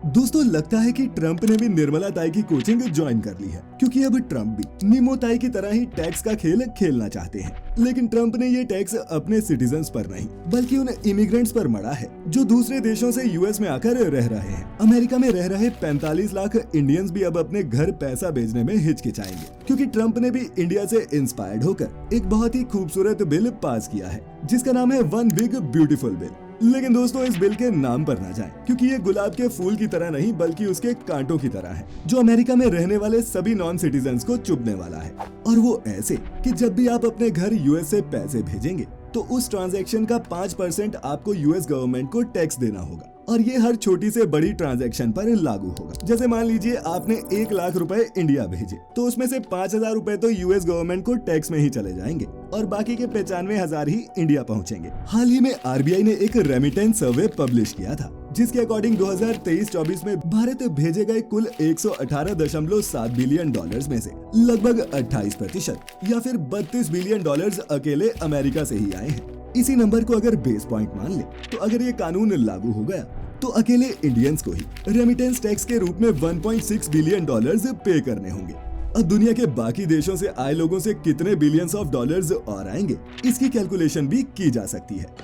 दोस्तों लगता है कि ट्रंप ने भी निर्मला ताई की कोचिंग ज्वाइन कर ली है, क्योंकि अब ट्रंप भी नीमो ताई की तरह ही टैक्स का खेल खेलना चाहते हैं। लेकिन ट्रंप ने ये टैक्स अपने सिटीजन्स पर नहीं बल्कि उन इमिग्रेंट्स पर मढ़ा है जो दूसरे देशों से यूएस में आकर रह रहे हैं। अमेरिका में रह रहे 45 लाख इंडियंस भी अब अपने घर पैसा भेजने में हिचकिचाएंगे, क्योंकि ट्रंप ने भी इंडिया से इंस्पायर्ड होकर एक बहुत ही खूबसूरत बिल पास किया है जिसका नाम है वन बिग ब्यूटीफुल बिल। लेकिन दोस्तों इस बिल के नाम पर ना जाएं, क्योंकि ये गुलाब के फूल की तरह नहीं बल्कि उसके कांटों की तरह है जो अमेरिका में रहने वाले सभी नॉन सिटीजन्स को चुभने वाला है। और वो ऐसे कि जब भी आप अपने घर यूएस से पैसे भेजेंगे तो उस ट्रांजैक्शन का 5% आपको यूएस गवर्नमेंट को टैक्स देना होगा, और ये हर छोटी से बड़ी ट्रांजैक्शन पर लागू होगा। जैसे मान लीजिए आपने 1 लाख रुपए इंडिया भेजे तो उसमें से 5,000 रुपए तो यूएस गवर्नमेंट को टैक्स में ही चले जाएंगे और बाकी के 95,000 ही इंडिया पहुंचेंगे। हाल ही में आरबीआई ने एक रेमिटेंस सर्वे पब्लिश किया था जिसके अकॉर्डिंग 2023-24 में भारत भेजे गए कुल 118.7 बिलियन डॉलर्स में से लगभग 28% या फिर 32 बिलियन डॉलर्स अकेले अमेरिका से ही आए हैं। इसी नंबर को अगर बेस पॉइंट मान ले तो अगर ये कानून लागू हो गया तो अकेले इंडियंस को ही रेमिटेंस टैक्स के रूप में 1.6 बिलियन डॉलर्स पे करने होंगे। अब दुनिया के बाकी देशों से आए लोगों से कितने बिलियंस ऑफ डॉलर्स और आएंगे इसकी कैलकुलेशन भी की जा सकती है।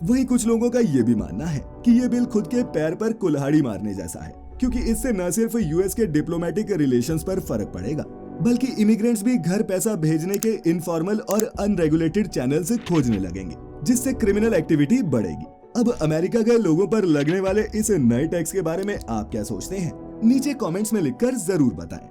वहीं कुछ लोगों का ये भी मानना है कि ये बिल खुद के पैर पर कुल्हाड़ी मारने जैसा है, क्योंकि इससे न सिर्फ यूएस के डिप्लोमेटिक रिलेशंस पर फर्क पड़ेगा बल्कि इमिग्रेंट्स भी घर पैसा भेजने के इनफॉर्मल और अनरेगुलेटेड चैनल्स खोजने लगेंगे, जिससे क्रिमिनल एक्टिविटी बढ़ेगी। अब अमेरिका गए लोगों पर लगने वाले इस नए टैक्स के बारे में आप क्या सोचते हैं? नीचे कमेंट्स में लिखकर जरूर बताएं।